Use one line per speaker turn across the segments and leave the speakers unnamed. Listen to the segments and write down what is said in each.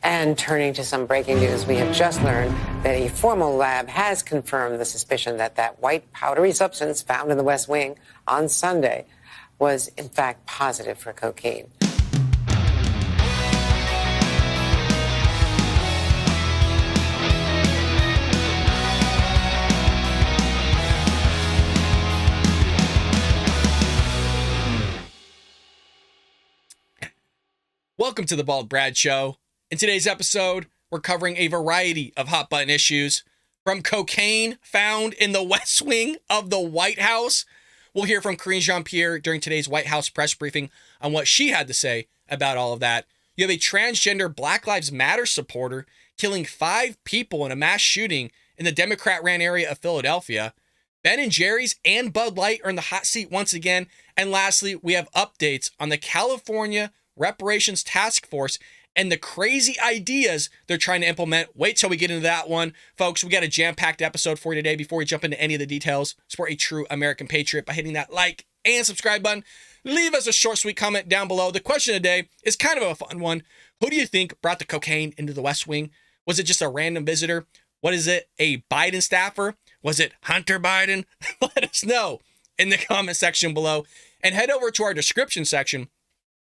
And turning to some breaking news, we have just learned that a formal lab has confirmed the suspicion that that white powdery substance found in the West Wing on Sunday was, in fact, positive for cocaine.
Welcome to the Bald Brad Show. In today's episode, we're covering a variety of hot button issues, from cocaine found in the West Wing of the White House. We'll hear from Karine Jean-Pierre during today's White House press briefing on what she had to say about all of that. You have a transgender Black Lives Matter supporter killing 5 people in a mass shooting in the Democrat-ran area of Philadelphia. Ben & Jerry's and Bud Light are in the hot seat once again. And lastly, we have updates on the California Reparations Task Force and the crazy ideas they're trying to implement. Wait till we get into that one. Folks, we got a jam-packed episode for you today. Before we jump into any of the details, support a true American patriot by hitting that like and subscribe button. Leave us a short, sweet comment down below. The question today is kind of a fun one. Who do you think brought the cocaine into the West Wing? Was it just a random visitor? What is it, a Biden staffer? Was it Hunter Biden? Let us know in the comment section below. And head over to our description section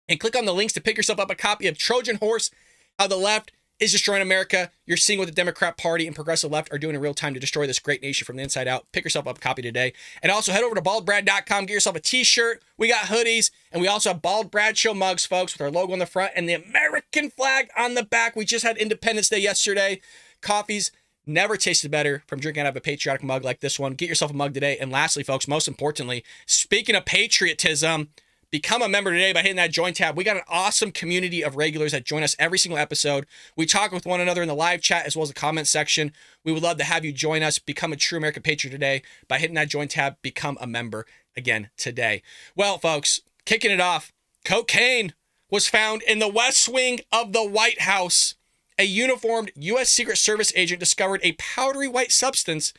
and click on the links to pick yourself up a copy of Trojan Horse, How the Left is Destroying America. You're seeing what the Democrat Party and Progressive Left are doing in real time to destroy this great nation from the inside out. Pick yourself up a copy today. And also head over to baldbrad.com, get yourself a t-shirt. We got hoodies, and we also have Bald Brad Show mugs, folks, with our logo on the front and the American flag on the back. We just had Independence Day yesterday. Coffees never tasted better from drinking out of a patriotic mug like this one. Get yourself a mug today. And lastly, folks, most importantly, speaking of patriotism, become a member today by hitting that join tab. We got an awesome community of regulars that join us every single episode. We talk with one another in the live chat as well as the comment section. We would love to have you join us. Become a true American patriot today by hitting that join tab. Become a member again today. Well, folks, kicking it off, cocaine was found in the West Wing of the White House. A uniformed U.S. Secret Service agent discovered a powdery white substance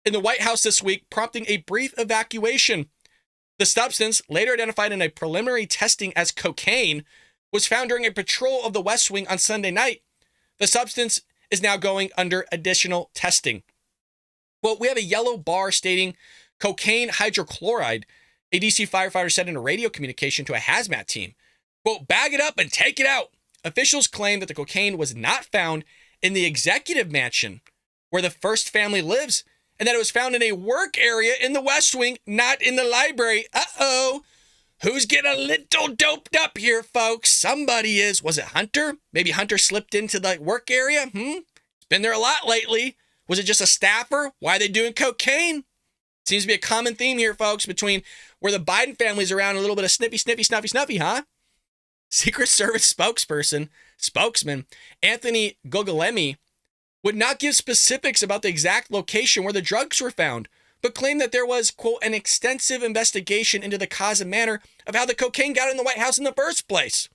in the White House this week, prompting a brief evacuation. The substance, later identified in a preliminary testing as cocaine, was found during a patrol of the West Wing on Sunday night. The substance is now going under additional testing. Well, we have a yellow bar stating cocaine hydrochloride, a DC firefighter said in a radio communication to a hazmat team. Quote, bag it up and take it out. Officials claim that the cocaine was not found in the executive mansion where the first family lives, and that it was found in a work area in the West Wing, not in the library. Uh-oh. Who's getting a little doped up here, folks? Somebody is. Was it Hunter? Maybe Hunter slipped into the work area? It's been there a lot lately. Was it just a staffer? Why are they doing cocaine? Seems to be a common theme here, folks, between where the Biden family's around, a little bit of sniffy, snuffy, huh? Secret Service spokesman Anthony Gogolemi would not give specifics about the exact location where the drugs were found, but claimed that there was, quote, an extensive investigation into the cause and manner of how the cocaine got in the White House in the first place.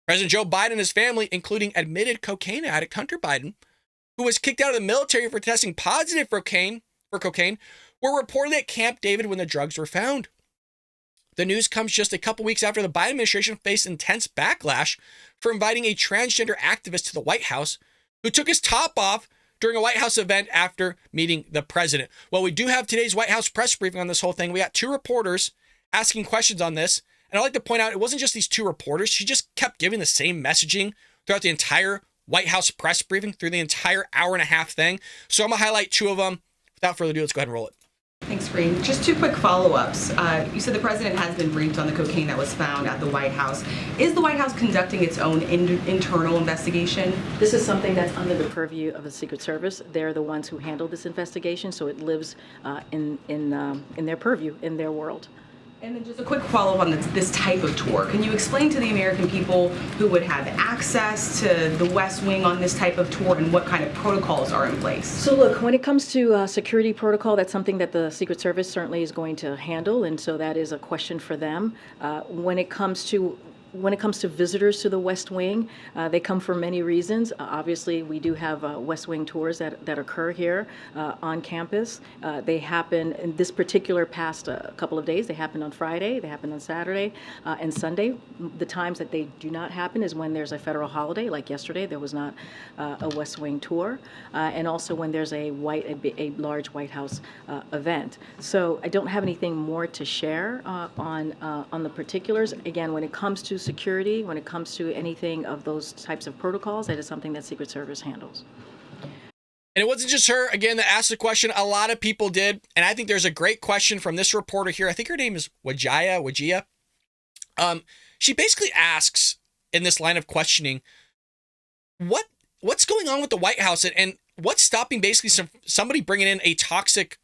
President Joe Biden and his family, including admitted cocaine addict Hunter Biden, who was kicked out of the military for testing positive for cocaine, were reportedly at Camp David when the drugs were found. The news comes just a couple weeks after the Biden administration faced intense backlash for inviting a transgender activist to the White House who took his top off during a White House event after meeting the president. Well, we do have today's White House press briefing on this whole thing. We got 2 reporters asking questions on this. And I'd like to point out, it wasn't just these 2 reporters. She just kept giving the same messaging throughout the entire White House press briefing, through the entire hour-and-a-half thing. So I'm going to highlight 2 of them. Without further ado, let's go ahead and roll it.
Thanks, Karine. Just 2 quick follow-ups. You said the president has been briefed on the cocaine that was found at the White House. Is the White House conducting its own internal investigation?
This is something that's under the purview of the Secret Service. They're the ones who handle this investigation, so it lives in their purview, in their world.
And then just a quick follow-up on this type of tour. Can you explain to the American people who would have access to the West Wing on this type of tour and what kind of protocols are in place?
So look, when it comes to security protocol, that's something that the Secret Service certainly is going to handle, and so that is a question for them. When it comes to when it comes to visitors to the West Wing, they come for many reasons. Obviously, we do have West Wing tours that occur here on campus. They happen in this particular past couple of days. They happen on Friday, they happen on Saturday, and Sunday. The times that they do not happen is when there's a federal holiday, like yesterday, there was not a West Wing tour, and also when there's a large White House event. So I don't have anything more to share on the particulars. Again, when it comes to security, when it comes to anything of those types of protocols, that is something that Secret Service handles.
And it wasn't just her, again, that asked the question. A lot of people did. And I think there's a great question from this reporter here. I think her name is Wajia. She basically asks in this line of questioning, what's going on with the White House and what's stopping basically somebody bringing in a toxic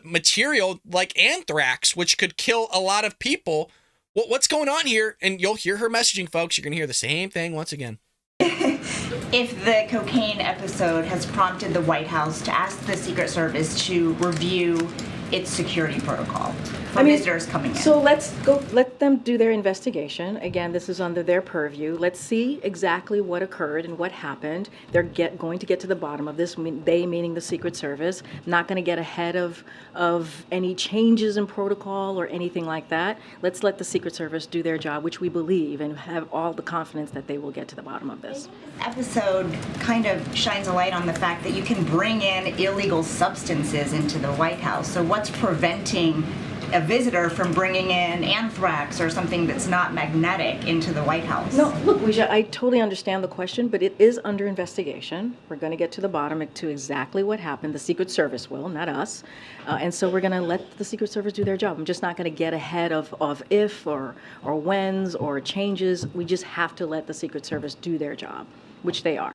material like anthrax, which could kill a lot of people. What's going on here? And you'll hear her messaging, folks. You're going to hear the same thing once again.
If the cocaine episode has prompted the White House to ask the Secret Service to review its security protocol for visitors coming in.
So let them do their investigation. Again, this is under their purview. Let's see exactly what occurred and what happened. They're going to get to the bottom of this, they meaning the Secret Service. Not going to get ahead of any changes in protocol or anything like that. Let's let the Secret Service do their job, which we believe and have all the confidence that they will get to the bottom of this.
This episode kind of shines a light on the fact that you can bring in illegal substances into the White House. So what's preventing a visitor from bringing in anthrax or something that's not magnetic into the White House?
No, look, Ouija, I totally understand the question, but it is under investigation. We're going to get to the bottom to exactly what happened. The Secret Service will, not us. And so we're going to let the Secret Service do their job. I'm just not going to get ahead of if or whens or changes. We just have to let the Secret Service do their job, which they are.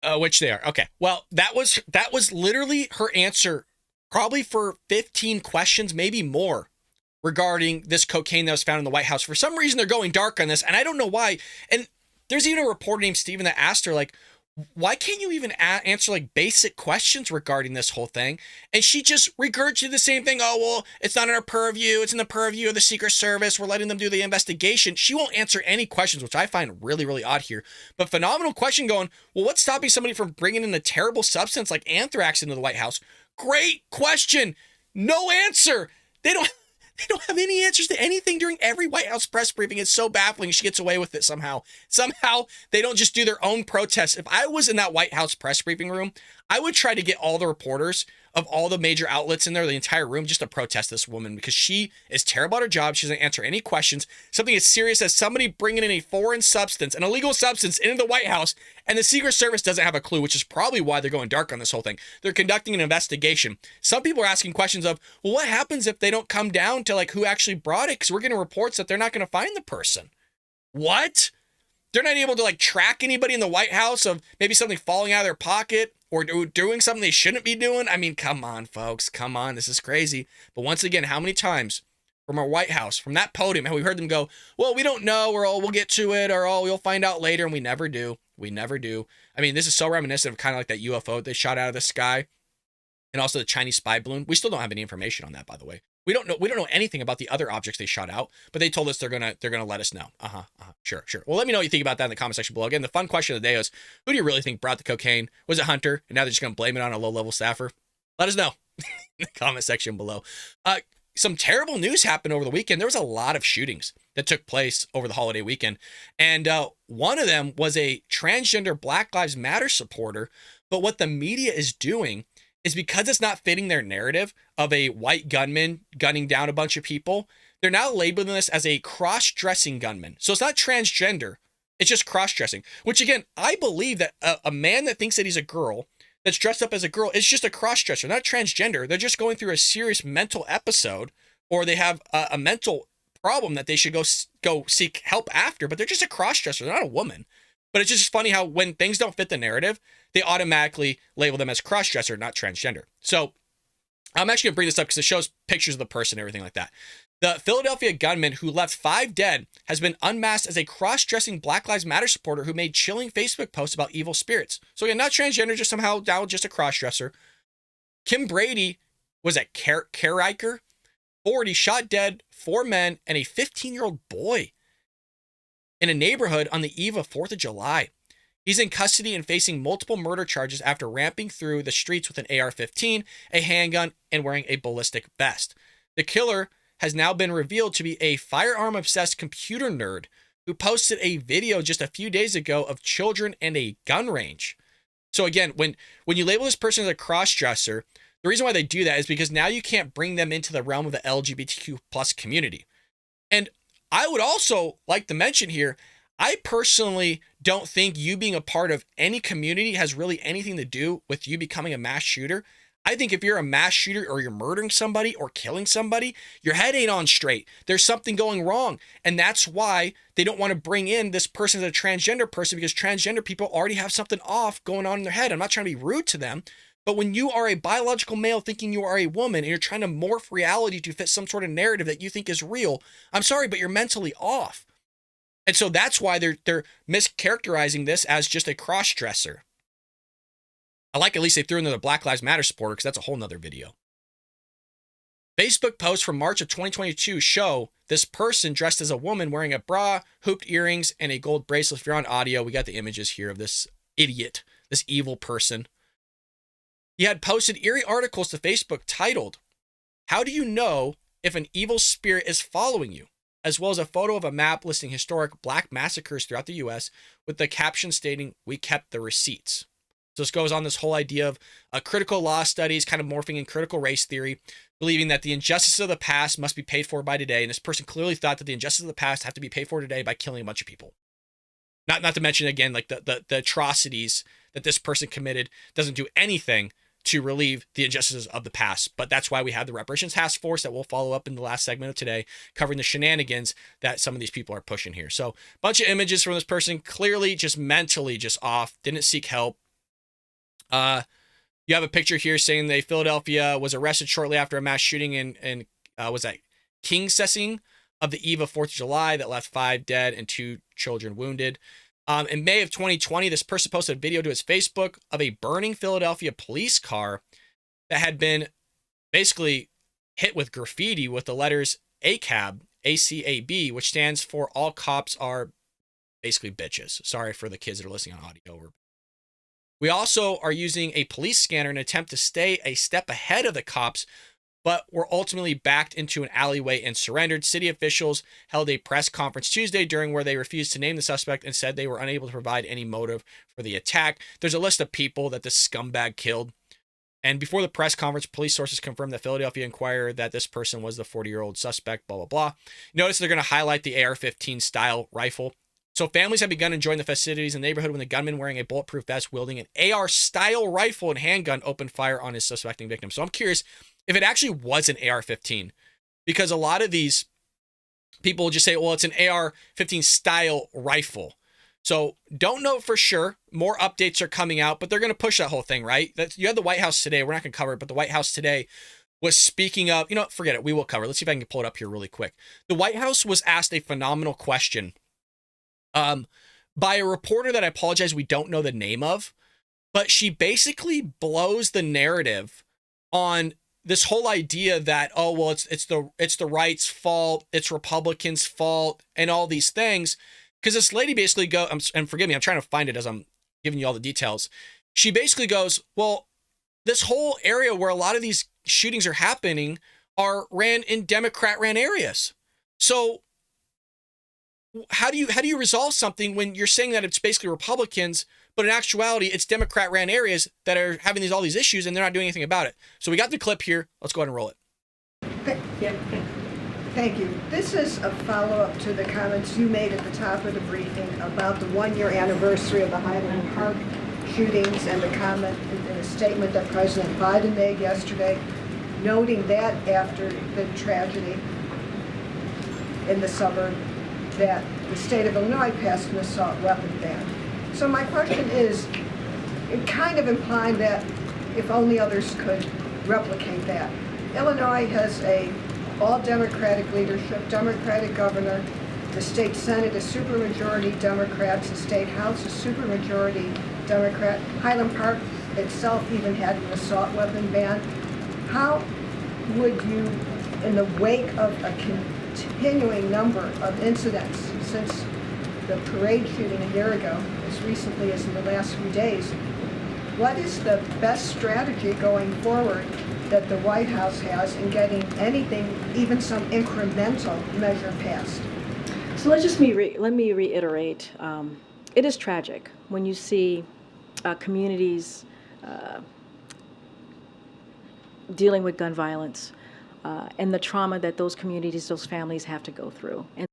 Okay. Well, that was literally her answer, probably for 15 questions, maybe more, regarding this cocaine that was found in the White House. For some reason, they're going dark on this, and I don't know why. And there's even a reporter named Steven that asked her, like, why can't you even answer, like, basic questions regarding this whole thing? And she just regurgitated the same thing. Oh, well, it's not in our purview. It's in the purview of the Secret Service. We're letting them do the investigation. She won't answer any questions, which I find really, really odd here. But phenomenal question going, well, what's stopping somebody from bringing in a terrible substance like anthrax into the White House? Great question. No answer. They don't have any answers to anything during every White House press briefing. It's so baffling. She gets away with it somehow. Somehow they don't just do their own protests. If I was in that White House press briefing room, I would try to get all the reporters of all the major outlets in there, the entire room, just to protest this woman, because she is terrible at her job. She doesn't answer any questions. Something as serious as somebody bringing in a foreign substance, an illegal substance, into the White House, and the Secret Service doesn't have a clue, which is probably why they're going dark on this whole thing. They're conducting an investigation. Some people are asking questions of, well, what happens if they don't come down to, like, who actually brought it? Because we're getting reports that they're not going to find the person. What? They're not able to, like, track anybody in the White House of maybe something falling out of their pocket or doing something they shouldn't be doing? I mean, come on, folks. Come on. This is crazy. But once again, how many times from our White House, from that podium, have we heard them go, well, we don't know, or, oh, we'll get to it, or, oh, we'll find out later, and we never do. We never do. I mean, this is so reminiscent of kind of like that UFO they shot out of the sky, and also the Chinese spy balloon. We still don't have any information on that, by the way. We don't know anything about the other objects they shot out, but they told us they're gonna let us know. Sure. Well, let me know what you think about that in the comment section below. Again, the fun question of the day is, who do you really think brought the cocaine? Was it Hunter? And now they're just gonna blame it on a low-level staffer? Let us know in the comment section below. Some terrible news happened over the weekend. There was a lot of shootings that took place over the holiday weekend, and one of them was a transgender Black Lives Matter supporter. But what the media is doing is, because it's not fitting their narrative of a white gunman gunning down a bunch of people, they're now labeling this as a cross-dressing gunman. So it's not transgender, it's just cross-dressing, which, again, I believe that a man that thinks that he's a girl, that's dressed up as a girl, is just a cross-dresser, not transgender. They're just going through a serious mental episode, or they have a mental problem that they should go seek help after, but they're just a cross-dresser. They're not a woman. But it's just funny how when things don't fit the narrative, they automatically label them as cross-dresser, not transgender. So I'm actually going to bring this up because it shows pictures of the person and everything like that. The Philadelphia gunman who left 5 dead has been unmasked as a cross-dressing Black Lives Matter supporter who made chilling Facebook posts about evil spirits. So again, not transgender, just somehow now just a cross-dresser. Kim Brady was at Carriker, 40, shot dead 4 men and a 15-year-old boy. in a neighborhood on the eve of 4th of July. He's in custody and facing multiple murder charges after ramping through the streets with an AR-15, a handgun, and wearing a ballistic vest. The killer has now been revealed to be a firearm-obsessed computer nerd who posted a video just a few days ago of children and a gun range. So again, when you label this person as a cross-dresser, the reason why they do that is because now you can't bring them into the realm of the LGBTQ plus community. And I would also like to mention here, I personally don't think you being a part of any community has really anything to do with you becoming a mass shooter. I think if you're a mass shooter or you're murdering somebody or killing somebody, your head ain't on straight. There's something going wrong. And that's why they don't want to bring in this person as a transgender person, because transgender people already have something off going on in their head. I'm not trying to be rude to them, but when you are a biological male thinking you are a woman and you're trying to morph reality to fit some sort of narrative that you think is real, I'm sorry, but you're mentally off. And so that's why they're mischaracterizing this as just a cross-dresser. I like at least they threw in the Black Lives Matter supporter, because that's a whole nother video. Facebook posts from March of 2022 show this person dressed as a woman wearing a bra, hooped earrings, and a gold bracelet. If you're on audio, we got the images here of this idiot, this evil person. He had posted eerie articles to Facebook titled, "How do you know if an evil spirit is following you?" as well as a photo of a map listing historic black massacres throughout the U.S. with the caption stating, "We kept the receipts." So this goes on this whole idea of critical law studies, kind of morphing in critical race theory, believing that the injustices of the past must be paid for by today. And this person clearly thought that the injustices of the past have to be paid for today by killing a bunch of people. Not to mention, again, like the atrocities that this person committed doesn't do anything to relieve the injustices of the past. But that's why we have the reparations task force that we'll follow up in the last segment of today, covering the shenanigans that some of these people are pushing here. So a bunch of images from this person, clearly just mentally just off, didn't seek help. You have a picture here saying that Philadelphia was arrested shortly after a mass shooting in was that Kingsessing of the eve of 4th of July that left 5 dead and 2 children wounded. In May of 2020, this person posted a video to his Facebook of a burning Philadelphia police car that had been basically hit with graffiti with the letters ACAB, ACAB, which stands for all cops are basically bitches. Sorry for the kids that are listening on audio. We also are using a police scanner in an attempt to stay a step ahead of the cops, but were ultimately backed into an alleyway and surrendered. City officials held a press conference Tuesday during where they refused to name the suspect and said they were unable to provide any motive for the attack. There's a list of people that this scumbag killed. And before the press conference, police sources confirmed that Philadelphia Inquirer that this person was the 40-year-old suspect, blah, blah, blah. Notice they're going to highlight the AR-15 style rifle. So families have begun enjoying the festivities in the neighborhood when the gunman wearing a bulletproof vest wielding an AR-style rifle and handgun opened fire on his suspecting victim. So I'm curious if it actually was an AR-15, because a lot of these people will just say, well, it's an AR-15 style rifle. So don't know for sure. More updates are coming out, but they're going to push that whole thing, right? You had the White House today. We're not going to cover it, but the White House today was speaking of, forget it. We will cover it. Let's see if I can pull it up here really quick. The White House was asked a phenomenal question by a reporter that I apologize, we don't know the name of, but she basically blows the narrative on this whole idea that, oh, well, it's the right's fault, it's Republicans' fault, and all these things. Because this lady basically and forgive me, I'm trying to find it as I'm giving you all the details. She basically goes, well, this whole area where a lot of these shootings are happening are ran in Democrat-ran areas. So how do you resolve something when you're saying that it's basically Republicans, but in actuality, it's Democrat-ran areas that are having all these issues and they're not doing anything about it? So we got the clip here. Let's go ahead and roll it.
Thank you. This is a follow-up to the comments you made at the top of the briefing about the one-year anniversary of the Highland Park shootings and the comment in a statement that President Biden made yesterday, noting that after the tragedy in the suburb, that the state of Illinois passed an assault weapon ban. So my question is, it kind of implied that if only others could replicate that. Illinois has a all Democratic leadership, Democratic governor, the state Senate is supermajority Democrats, the state House is supermajority Democrat. Highland Park itself even had an assault weapon ban. How would you, in the wake of a continuing number of incidents since the parade shooting a year ago, as recently as in the last few days. What is the best strategy going forward that the White House has in getting anything, even some incremental measure passed?
So let me reiterate. It is tragic when you see communities dealing with gun violence and the trauma that those communities, those families have to go through. And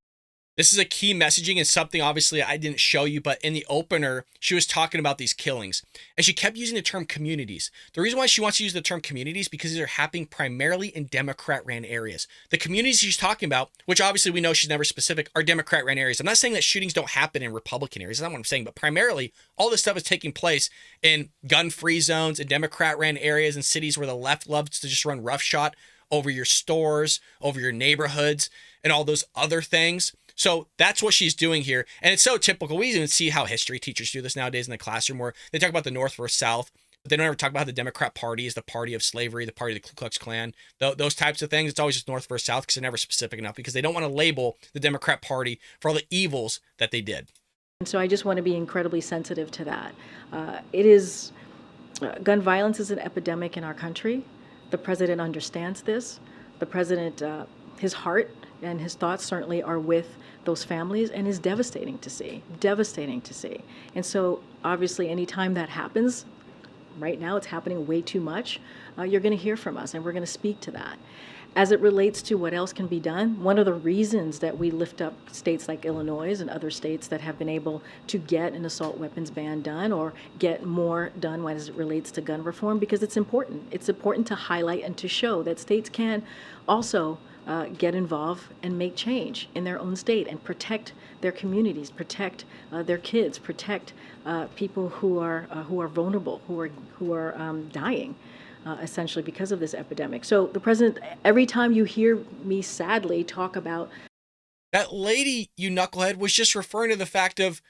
this is a key messaging and something obviously I didn't show you, but in the opener, she was talking about these killings and she kept using the term communities. The reason why she wants to use the term communities because these are happening primarily in Democrat-ran areas. The communities she's talking about, which obviously we know she's never specific, are Democrat-ran areas. I'm not saying that shootings don't happen in Republican areas. That's not what I'm saying, but primarily all this stuff is taking place in gun-free zones, in Democrat-ran areas, in cities where the left loves to just run roughshod over your stores, over your neighborhoods, and all those other things. So that's what she's doing here. And it's so typical. We even see how history teachers do this nowadays in the classroom where they talk about the North versus South, but they don't ever talk about how the Democrat Party is the party of slavery, the party of the Ku Klux Klan, those types of things. It's always just North versus South because they're never specific enough because they don't want to label the Democrat Party for all the evils that they did.
And so I just want to be incredibly sensitive to that. Gun violence is an epidemic in our country. The president understands this. The president, his heart and his thoughts certainly are with those families and is devastating to see. And so obviously anytime that happens, right now it's happening way too much, you're going to hear from us and we're going to speak to that. As it relates to what else can be done, one of the reasons that we lift up states like Illinois and other states that have been able to get an assault weapons ban done or get more done as it relates to gun reform, because it's important. It's important to highlight and to show that states can also get involved and make change in their own state and protect their communities, protect their kids, protect people who are vulnerable, who are dying. Essentially because of this epidemic. So the president, every time you hear me sadly talk about
that lady, you knucklehead, was just referring to the fact of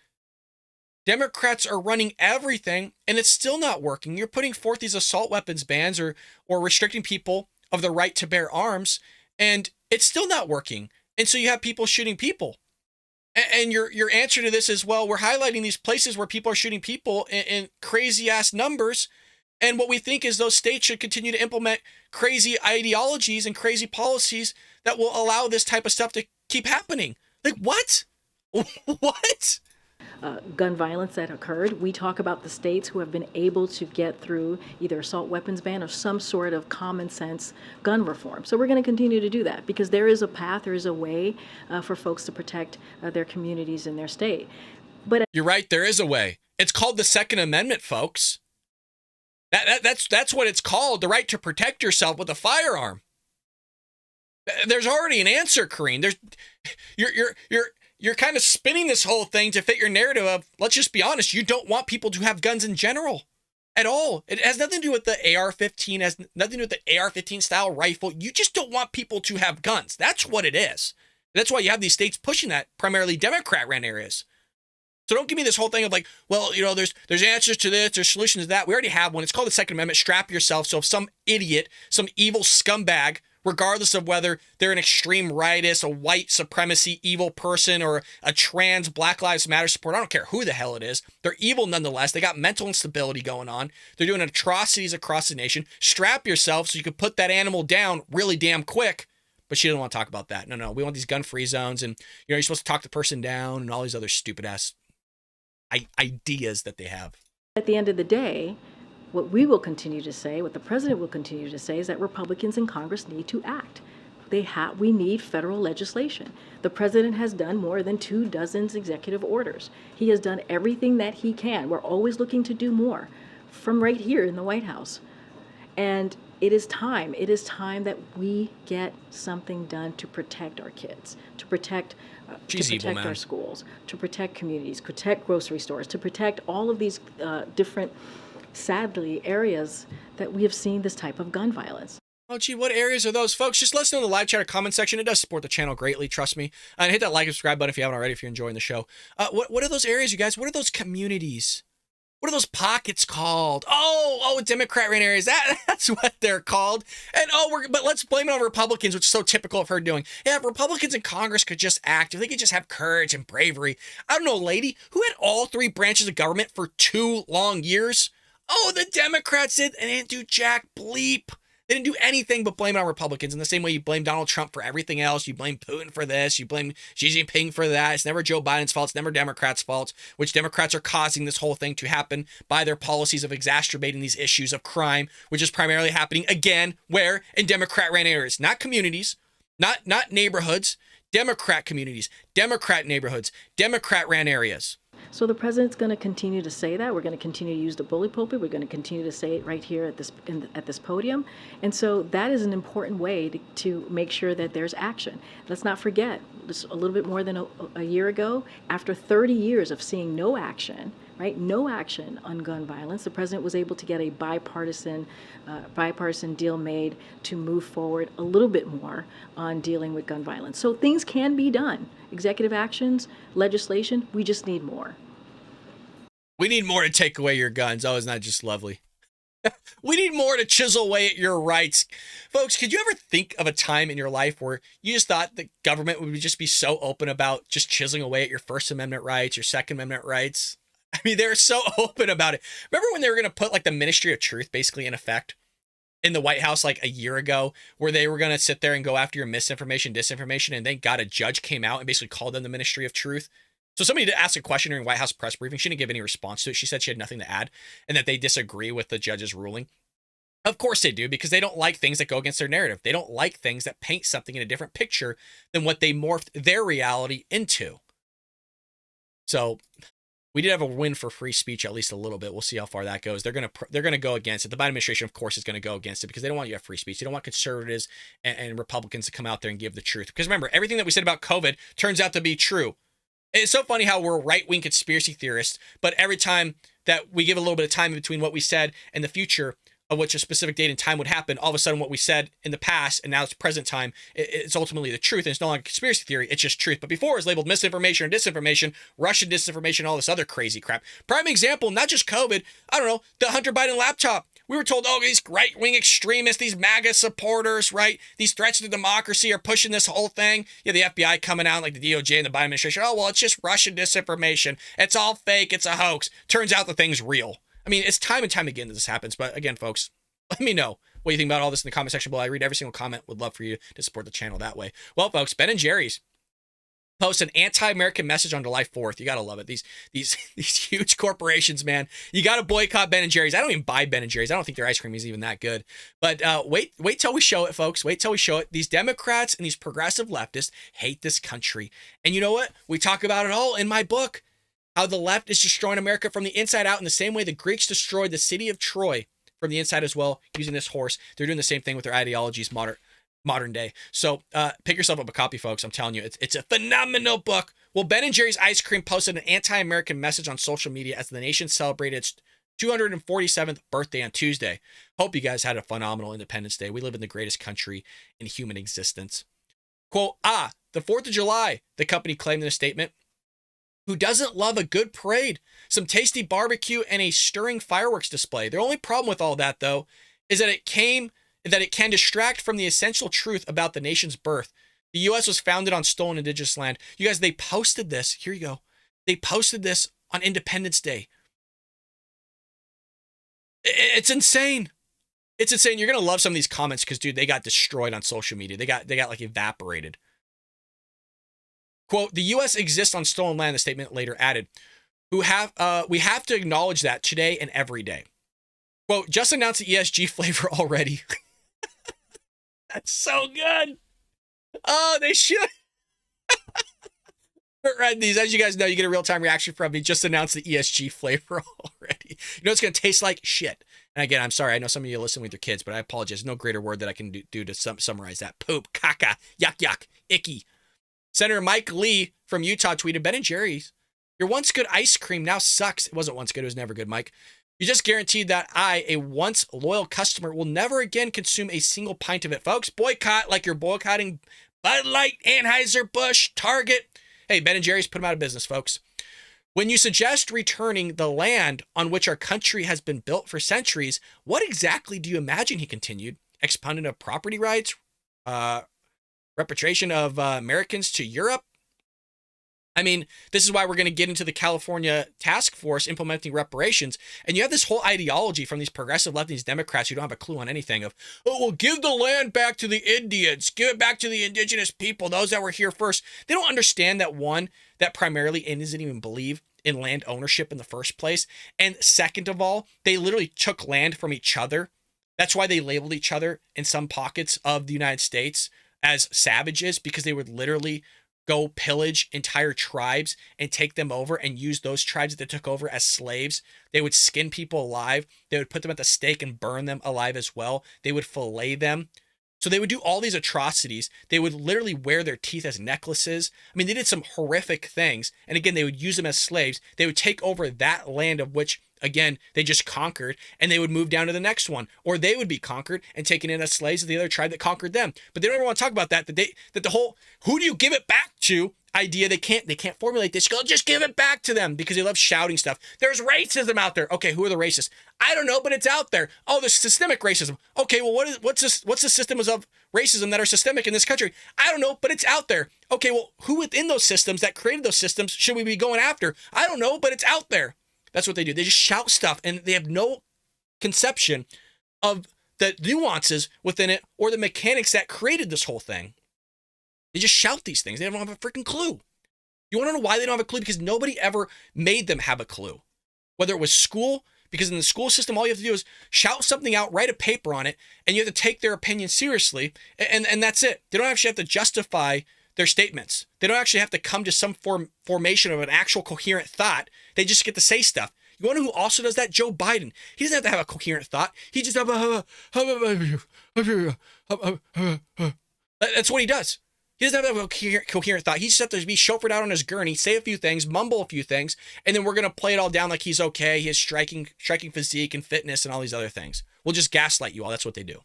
Democrats are running everything and it's still not working. You're putting forth these assault weapons bans or restricting people of the right to bear arms and it's still not working. And so you have people shooting people. And your answer to this is, well, we're highlighting these places where people are shooting people in crazy ass numbers. And what we think is those states should continue to implement crazy ideologies and crazy policies that will allow this type of stuff to keep happening. Like, what? What?
Gun violence that occurred. We talk about the states who have been able to get through either assault weapons ban or some sort of common sense gun reform. So we're going to continue to do that because there is a path, there is a way for folks to protect their communities in their state. But
you're right, there is a way. It's called the Second Amendment, folks. That's what it's called, the right to protect yourself with a firearm. There's already an answer, Karine. You're kind of spinning this whole thing to fit your narrative of, let's just be honest, you don't want people to have guns in general at all. It has nothing to do with the AR-15, has nothing to do with the AR-15 style rifle. You just don't want people to have guns. That's what it is. That's why you have these states pushing that, primarily Democrat-ran areas. So don't give me this whole thing of like, well, you know, there's answers to this, there's solutions to that. We already have one. It's called the Second Amendment. Strap yourself. So if some idiot, some evil scumbag, regardless of whether they're an extreme rightist, a white supremacy evil person, or a trans Black Lives Matter supporter, I don't care who the hell it is, they're evil nonetheless. They got mental instability going on. They're doing atrocities across the nation. Strap yourself so you can put that animal down really damn quick. But she doesn't want to talk about that. No, we want these gun-free zones, and you know, you're supposed to talk the person down and all these other stupid ass ideas that they have.
At the end of the day, what we will continue to say, what the president will continue to say, is that Republicans in Congress need to act. We need federal legislation. The president has done more than 24 executive orders. He has done everything that he can. We're always looking to do more from right here in the White House. And it is time that we get something done to protect our kids, to protect our schools, to protect communities, protect grocery stores, to protect all of these different, sadly, areas that we have seen this type of gun violence.
Oh, gee, what areas are those, folks? Just let us know in the live chat or comment section. It does support the channel greatly, trust me. And hit that like and subscribe button if you haven't already, if you're enjoying the show. What are those areas, you guys? What are those communities? what are those pockets called? Oh, Democrat ran areas. That's what they're called. And but let's blame it on Republicans, which is so typical of her doing. Yeah, if Republicans in Congress could just act, if they could just have courage and bravery. I don't know, lady, who had all three branches of government for 2 long years? Oh, the Democrats did, and they didn't do jack bleep. They didn't do anything but blame it on Republicans. In the same way you blame Donald Trump for everything else, you blame Putin for this, you blame Xi Jinping for that. It's never Joe Biden's fault. It's never Democrats' fault, which Democrats are causing this whole thing to happen by their policies of exacerbating these issues of crime, which is primarily happening again where in Democrat-ran areas, not communities, not neighborhoods, Democrat communities, Democrat neighborhoods, Democrat-ran areas.
So the president's going to continue to say that. We're going to continue to use the bully pulpit. We're going to continue to say it right here at this podium. And so that is an important way to make sure that there's action. Let's not forget, just a little bit more than a year ago, after 30 years of seeing no action, right, no action on gun violence, the president was able to get a bipartisan deal made to move forward a little bit more on dealing with gun violence. So things can be done. Executive actions, legislation, we just need more.
We need more to take away your guns. Oh, isn't that just lovely? We need more to chisel away at your rights. Folks, could you ever think of a time in your life where you just thought the government would just be so open about just chiseling away at your First Amendment rights, your Second Amendment rights? I mean, they're so open about it. Remember when they were going to put like the Ministry of Truth basically in effect in the White House like a year ago, where they were going to sit there and go after your misinformation, disinformation, and thank God a judge came out and basically called them the Ministry of Truth. So somebody did ask a question during White House press briefing. She didn't give any response to it. She said she had nothing to add and that they disagree with the judge's ruling. Of course they do, because they don't like things that go against their narrative. They don't like things that paint something in a different picture than what they morphed their reality into. So we did have a win for free speech, at least a little bit. We'll see how far that goes. They're gonna go against it. The Biden administration, of course, is going to go against it because they don't want you to have free speech. They don't want conservatives and Republicans to come out there and give the truth. Because remember, everything that we said about COVID turns out to be true. It's so funny how we're right-wing conspiracy theorists, but every time that we give a little bit of time between what we said and the future of which a specific date and time would happen, all of a sudden what we said in the past and now it's present time, it's ultimately the truth, and it's no longer conspiracy theory, it's just truth. But before it was labeled misinformation or disinformation, Russian disinformation, all this other crazy crap. Prime example, not just COVID, I don't know, the Hunter Biden laptop. We were told, oh, these right-wing extremists, these MAGA supporters, right? These threats to democracy are pushing this whole thing. Yeah, the FBI coming out, like the DOJ and the Biden administration. Oh, well, it's just Russian disinformation. It's all fake. It's a hoax. Turns out the thing's real. I mean, it's time and time again that this happens. But again, folks, let me know what you think about all this in the comment section below. I read every single comment. Would love for you to support the channel that way. Well, folks, Ben & Jerry's post an anti-American message on July 4th. You gotta love it. These huge corporations, man. You gotta boycott Ben & Jerry's. I don't even buy Ben & Jerry's. I don't think their ice cream is even that good. But wait till we show it, folks. Wait till we show it. These Democrats and these progressive leftists hate this country. And you know what? We talk about it all in my book. How the left is destroying America from the inside out in the same way the Greeks destroyed the city of Troy from the inside as well, using this horse. They're doing the same thing with their ideologies modern day. So pick yourself up a copy, folks. I'm telling you, it's a phenomenal book. Well, Ben & Jerry's ice cream posted an anti-American message on social media as the nation celebrated its 247th birthday on Tuesday. Hope you guys had a phenomenal Independence Day. We live in the greatest country in human existence. Quote, the 4th of July, the company claimed in a statement. Who doesn't love a good parade, some tasty barbecue, and a stirring fireworks display? The only problem with all that, though, is that it can distract from the essential truth about the nation's birth. The U.S. was founded on stolen indigenous land. You guys, they posted this. Here you go. They posted this on Independence Day. It's insane. It's insane. You're going to love some of these comments because, dude, they got destroyed on social media. They got like evaporated. Quote, the U.S. exists on stolen land, the statement later added. We have to acknowledge that today and every day. Quote, just announced the ESG flavor already. That's so good. Oh, they should. Read these. As you guys know, you get a real-time reaction from me. Just announced the ESG flavor already. You know it's going to taste like? Shit. And again, I'm sorry. I know some of you listen with your kids, but I apologize. There's no greater word that I can do to summarize that. Poop, caca, yuck, icky. Senator Mike Lee from Utah tweeted, Ben & Jerry's, your once good ice cream now sucks. It wasn't once good. It was never good, Mike. You just guaranteed that I, a once loyal customer, will never again consume a single pint of it. Folks, boycott like you're boycotting Bud Light, Anheuser-Busch, Target. Hey, Ben & Jerry's, put them out of business, folks. When you suggest returning the land on which our country has been built for centuries, what exactly do you imagine, he continued, expounding of property rights, repatriation of Americans to Europe? I mean, this is why we're going to get into the California task force implementing reparations. And you have this whole ideology from these progressive left, these Democrats who don't have a clue on anything of, oh, well, give the land back to the Indians, give it back to the indigenous people, those that were here first. They don't understand that, one, that primarily Indians didn't even believe in land ownership in the first place. And second of all, they literally took land from each other. That's why they labeled each other in some pockets of the United States as savages, because they would literally go pillage entire tribes and take them over and use those tribes that they took over as slaves. They would skin people alive. They would put them at the stake and burn them alive as well. They would fillet them. So they would do all these atrocities. They would literally wear their teeth as necklaces. I mean, they did some horrific things. And again, they would use them as slaves. They would take over that land of which, again, they just conquered, and they would move down to the next one. Or they would be conquered and taken in as slaves of the other tribe that conquered them. But they don't ever want to talk about that. That the whole, who do you give it back to idea, they can't formulate this. Go, just give it back to them, because they love shouting stuff. There's racism out there. Okay, who are the racists? I don't know, but it's out there. Oh, there's systemic racism. Okay, well, what's the systems of racism that are systemic in this country? I don't know, but it's out there. Okay, well, who within those systems that created those systems should we be going after? I don't know, but it's out there. That's what they do. They just shout stuff, and they have no conception of the nuances within it or the mechanics that created this whole thing. They just shout these things. They don't have a freaking clue. You want to know why they don't have a clue? Because nobody ever made them have a clue. Whether it was school, because in the school system, all you have to do is shout something out, write a paper on it, and you have to take their opinion seriously, and that's it. They don't actually have to justify their statements. They don't actually have to come to some formation of an actual coherent thought. They just get to say stuff. You want to know who also does that? Joe Biden. He doesn't have to have a coherent thought. He just that's what he does. He doesn't have a coherent thought. He just has to be chauffeured out on his gurney, say a few things, mumble a few things, and then we're going to play it all down like he's okay. He has striking physique and fitness and all these other things. We'll just gaslight you all. That's what they do.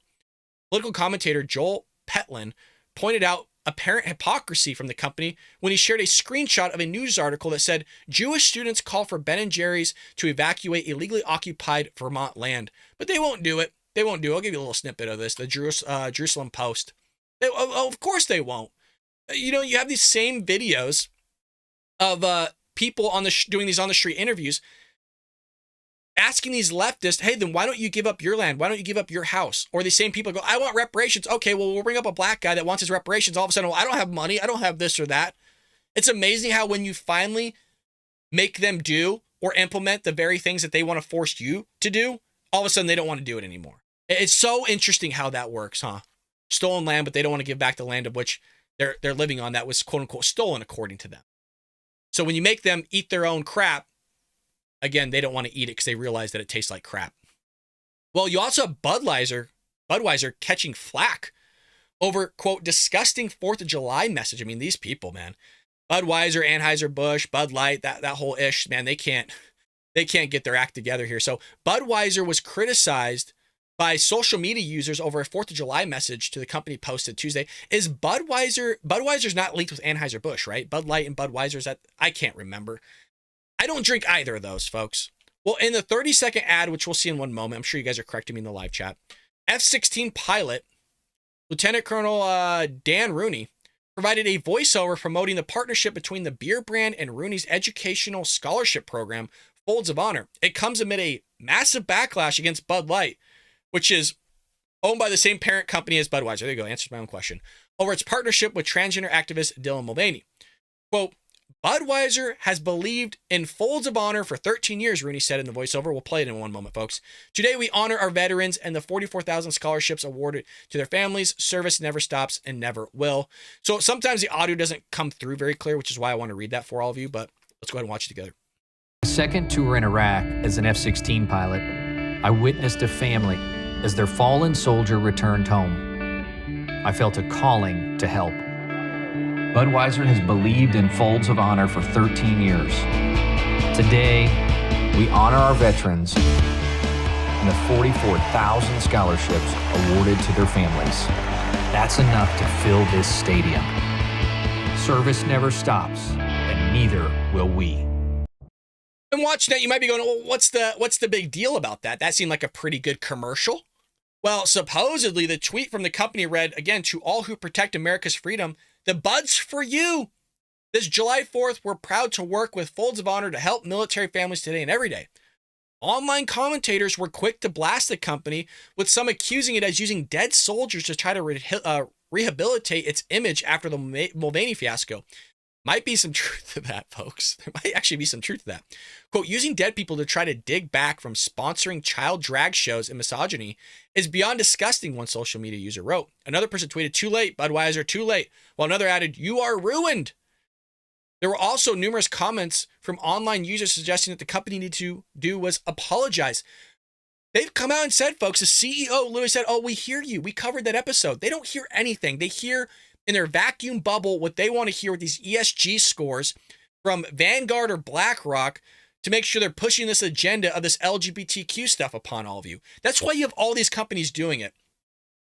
Political commentator Joel Petlin pointed out apparent hypocrisy from the company when he shared a screenshot of a news article that said Jewish students call for Ben & Jerry's to evacuate illegally occupied Vermont land. But they won't do it. They won't do it. I'll give you a little snippet of this. The Jerusalem Post. Of course they won't. You know, you have these same videos of people doing these on the street interviews asking these leftists, hey, then why don't you give up your land? Why don't you give up your house? Or these same people go, I want reparations. Okay, well, we'll bring up a black guy that wants his reparations. All of a sudden, well, I don't have money. I don't have this or that. It's amazing how when you finally make them do or implement the very things that they want to force you to do, all of a sudden they don't want to do it anymore. It's so interesting how that works, huh? Stolen land, but they don't want to give back the land of which they're living on that was quote unquote stolen according to them. So when you make them eat their own crap, again, they don't want to eat it because they realize that it tastes like crap. Well, you also have Budweiser catching flack over quote disgusting 4th of July message. I mean, these people, man, Budweiser, Anheuser-Busch, Bud Light, that whole ish, man, they can't get their act together here. So Budweiser was criticized by social media users over a 4th of July message to the company posted Tuesday. Is Budweiser's not linked with Anheuser-Busch, right? Bud Light and Budweiser's that I can't remember. I don't drink either of those, folks. Well, in the 30-second ad, which we'll see in one moment, I'm sure you guys are correcting me in the live chat. F-16 pilot, Lieutenant Colonel Dan Rooney, provided a voiceover promoting the partnership between the beer brand and Rooney's educational scholarship program, Folds of Honor. It comes amid a massive backlash against Bud Light, which is owned by the same parent company as Budweiser. There you go, answers my own question. Over its partnership with transgender activist Dylan Mulvaney. Quote, Budweiser has believed in Folds of Honor for 13 years, Rooney said in the voiceover. We'll play it in one moment, folks. Today, we honor our veterans and the 44,000 scholarships awarded to their families. Service never stops and never will. So sometimes the audio doesn't come through very clear, which is why I want to read that for all of you, but let's go ahead and watch it together.
Second tour in Iraq as an F-16 pilot, I witnessed a family as their fallen soldier returned home. I felt a calling to help. Budweiser has believed in Folds of Honor for 13 years. Today, we honor our veterans and the 44,000 scholarships awarded to their families. That's enough to fill this stadium. Service never stops, and neither will we.
And watching that, you might be going, well, what's the big deal about that? That seemed like a pretty good commercial. Well, supposedly the tweet from the company read, again, to all who protect America's freedom, the Bud's for you. This July 4th, we're proud to work with Folds of Honor to help military families today and every day. Online commentators were quick to blast the company, with some accusing it as using dead soldiers to try to rehabilitate its image after the Mulvaney fiasco. Might be some truth to that, folks. There might actually be some truth to that. Quote, using dead people to try to dig back from sponsoring child drag shows and misogyny is beyond disgusting, one social media user wrote. Another person tweeted, too late, Budweiser, too late. While another added, you are ruined. There were also numerous comments from online users suggesting that the company needed to do was apologize. They've come out and said, folks, the CEO literally said, oh, we hear you. We covered that episode. They don't hear anything. They hear in their vacuum bubble what they want to hear with these ESG scores from Vanguard or BlackRock to make sure they're pushing this agenda of this LGBTQ stuff upon all of you. That's why you have all these companies doing it.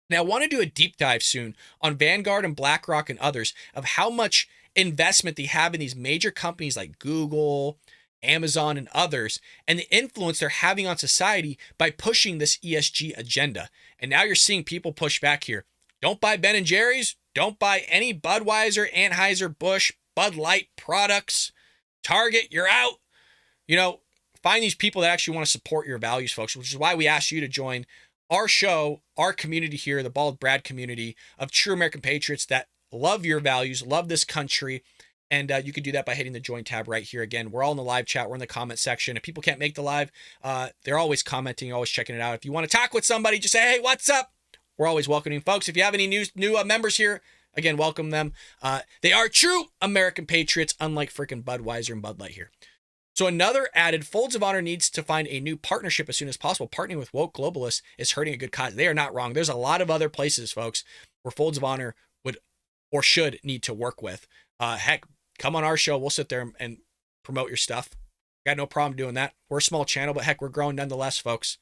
Now, I want to do a deep dive soon on Vanguard and BlackRock and others of how much investment they have in these major companies like Google, Amazon, and others, and the influence they're having on society by pushing this ESG agenda. And now you're seeing people push back here. Don't buy Ben & Jerry's. Don't buy any Budweiser, Anheuser-Busch, Bud Light products. Target, you're out. You know, find these people that actually want to support your values, folks, which is why we asked you to join our show, our community here, the Bald Brad community of true American patriots that love your values, love this country. And you can do that by hitting the join tab right here. Again, we're all in the live chat. We're in the comment section. If people can't make the live, they're always commenting, always checking it out. If you want to talk with somebody, just say, hey, what's up? We're always welcoming folks. If you have any new members here, again, welcome them. They are true American patriots, unlike freaking Budweiser and Bud Light here. So another added, Folds of Honor needs to find a new partnership as soon as possible. Partnering with woke globalists is hurting a good cause. They are not wrong. There's a lot of other places, folks, where Folds of Honor would or should need to work with. Heck, come on our show. We'll sit there and promote your stuff. Got no problem doing that. We're a small channel, but heck, we're growing nonetheless, folks.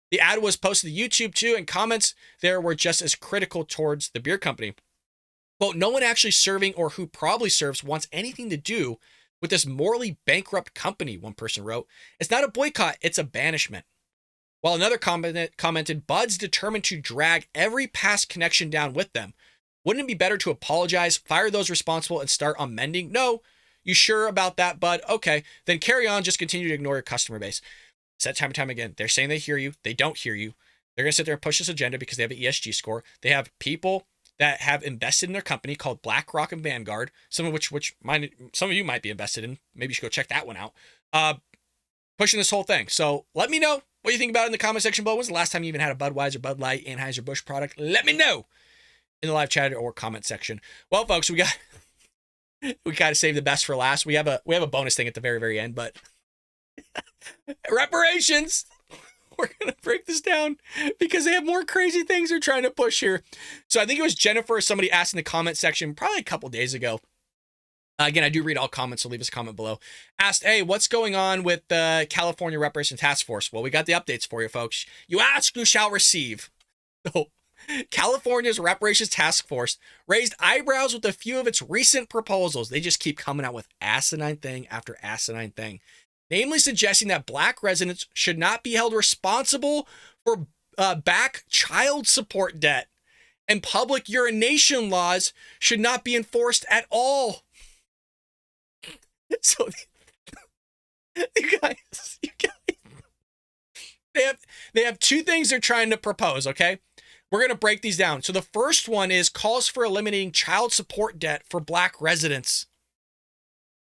The ad was posted to YouTube too, and comments there were just as critical towards the beer company. Quote, no one actually serving or who probably serves wants anything to do with this morally bankrupt company, one person wrote. It's not a boycott, it's a banishment. While another commented, Bud's determined to drag every past connection down with them. Wouldn't it be better to apologize, fire those responsible, and start on mending? No. You sure about that, Bud? Okay, then carry on, just continue to ignore your customer base. Said time and time again, they're saying they hear you. They don't hear you. They're going to sit there and push this agenda because they have an ESG score. They have people that have invested in their company called BlackRock and Vanguard, some of some of you might be invested in. Maybe you should go check that one out. Pushing this whole thing. So let me know what you think about it in the comment section below. When's the last time you even had a Budweiser, Bud Light, Anheuser-Busch product? Let me know in the live chat or comment section. Well, folks, we gotta save the best for last. We have a bonus thing at the very, very end, but reparations. We're going to break this down because they have more crazy things they're trying to push here. So I think it was Jennifer, somebody asked in the comment section probably a couple days ago. Again, I do read all comments, so leave us a comment below. Asked, hey, what's going on with the California Reparations Task Force? Well, we got the updates for you, folks. You ask, you shall receive. So, California's Reparations Task Force raised eyebrows with a few of its recent proposals. They just keep coming out with asinine thing after asinine thing. Namely suggesting that Black residents should not be held responsible for back child support debt, and public urination laws should not be enforced at all. So, you guys, they have two things they're trying to propose, okay? We're going to break these down. So the first one is calls for eliminating child support debt for Black residents.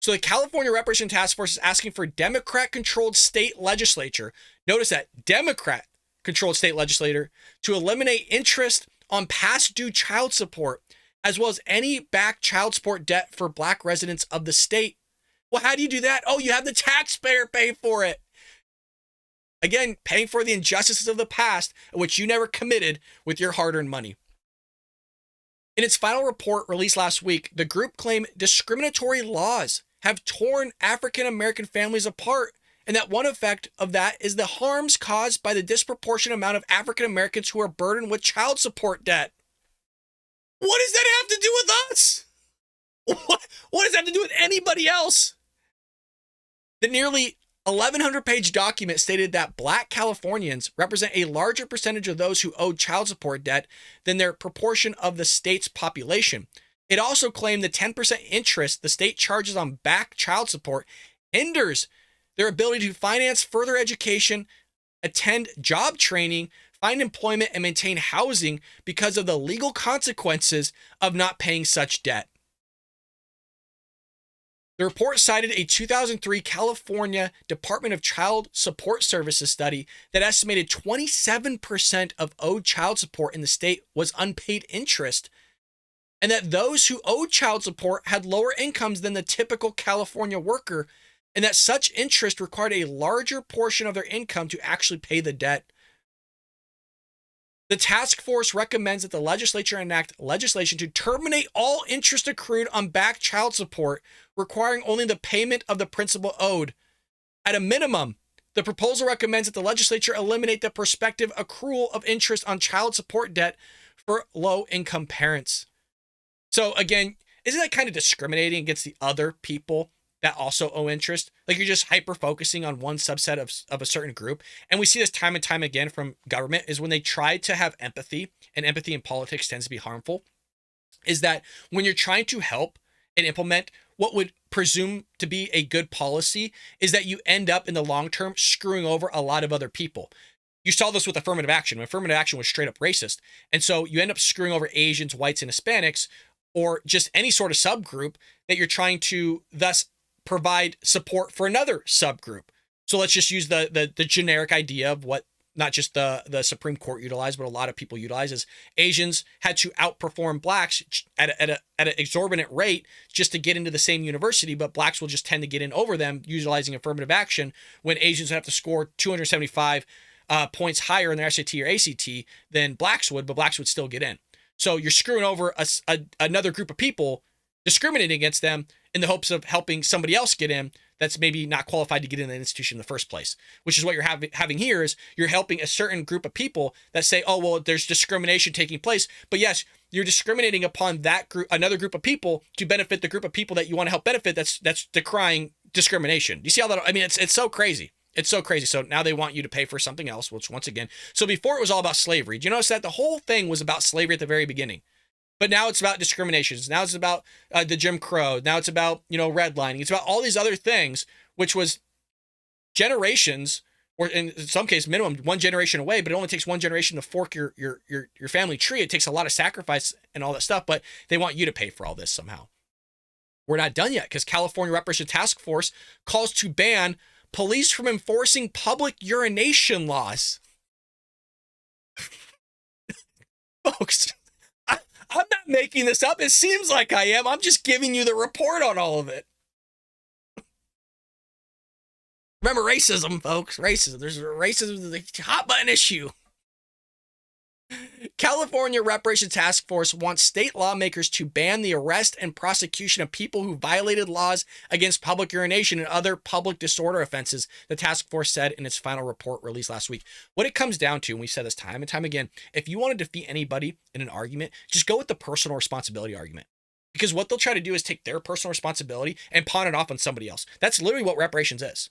So the California Reparations Task Force is asking for Democrat-controlled state legislature, notice that, Democrat-controlled state legislature, to eliminate interest on past due child support, as well as any back child support debt for Black residents of the state. Well, how do you do that? Oh, you have the taxpayer pay for it. Again, paying for the injustices of the past, which you never committed with your hard-earned money. In its final report released last week, the group claimed discriminatory laws have torn African American families apart, and that one effect of that is the harms caused by the disproportionate amount of African Americans who are burdened with child support debt. What does that have to do with us? What does that have to do with anybody else? The nearly 1,100-page document stated that Black Californians represent a larger percentage of those who owed child support debt than their proportion of the state's population. It also claimed the 10% interest the state charges on back child support hinders their ability to finance further education, attend job training, find employment, and maintain housing because of the legal consequences of not paying such debt. The report cited a 2003 California Department of Child Support Services study that estimated 27% of owed child support in the state was unpaid interest, and that those who owed child support had lower incomes than the typical California worker, and that such interest required a larger portion of their income to actually pay the debt. The task force recommends that the legislature enact legislation to terminate all interest accrued on back child support, requiring only the payment of the principal owed. At a minimum, the proposal recommends that the legislature eliminate the prospective accrual of interest on child support debt for low-income parents. So again, isn't that kind of discriminating against the other people that also owe interest? Like, you're just hyper-focusing on one subset of a certain group. And we see this time and time again from government, is when they try to have empathy, and empathy in politics tends to be harmful, is that when you're trying to help and implement what would presume to be a good policy, is that you end up in the long term screwing over a lot of other people. You saw this with affirmative action. Affirmative action was straight up racist. And so you end up screwing over Asians, whites, and Hispanics, or just any sort of subgroup that you're trying to thus provide support for another subgroup. So let's just use the generic idea of what not just the Supreme Court utilized, but a lot of people utilize, is Asians had to outperform blacks at an exorbitant rate just to get into the same university, but blacks will just tend to get in over them utilizing affirmative action, when Asians would have to score 275 points higher in their SAT or ACT than blacks would, but blacks would still get in. So you're screwing over another group of people, discriminating against them in the hopes of helping somebody else get in that's maybe not qualified to get in the institution in the first place, which is what you're having here, is you're helping a certain group of people that say, oh, well, there's discrimination taking place. But yes, you're discriminating upon that group, another group of people, to benefit the group of people that you want to help benefit that's decrying discrimination. You see how that, I mean, it's so crazy. It's so crazy. So now they want you to pay for something else, which once again, so before it was all about slavery. Do you notice that the whole thing was about slavery at the very beginning? But now it's about discriminations. Now it's about the Jim Crow. Now it's about, redlining. It's about all these other things, which was generations, or in some case, minimum one generation away. But it only takes one generation to fork your family tree. It takes a lot of sacrifice and all that stuff. But they want you to pay for all this somehow. We're not done yet, because California Reparations Task Force calls to ban police from enforcing public urination laws. Folks, I'm not making this up. It seems like I am. I'm just giving you the report on all of it. Remember racism, folks. Racism. There's racism, the hot button issue. California Reparations Task Force wants state lawmakers to ban the arrest and prosecution of people who violated laws against public urination and other public disorder offenses, the task force said in its final report released last week. What it comes down to, and we've said this time and time again, if you want to defeat anybody in an argument, just go with the personal responsibility argument. Because what they'll try to do is take their personal responsibility and pawn it off on somebody else. That's literally what reparations is.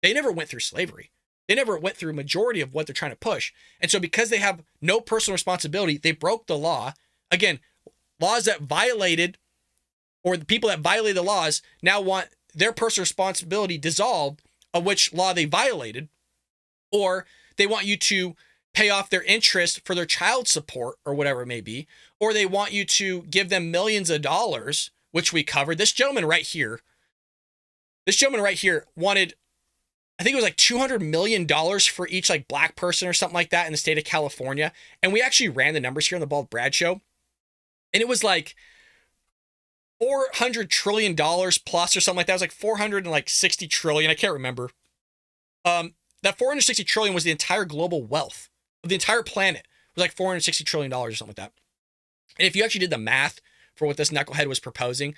They never went through slavery. They never went through a majority of what they're trying to push. And so because they have no personal responsibility, they broke the law. Again, laws that violated, or the people that violated the laws now want their personal responsibility dissolved of which law they violated, or they want you to pay off their interest for their child support or whatever it may be, or they want you to give them millions of dollars, which we covered. This gentleman right here wanted, I think it was like $200 million for each like black person or something like that in the state of California. And we actually ran the numbers here on the Bald Brad Show. And it was like $400 trillion plus or something like that. It was like 460 trillion. I can't remember. That 460 trillion was the entire global wealth of the entire planet. It was like $460 trillion or something like that. And if you actually did the math for what this knucklehead was proposing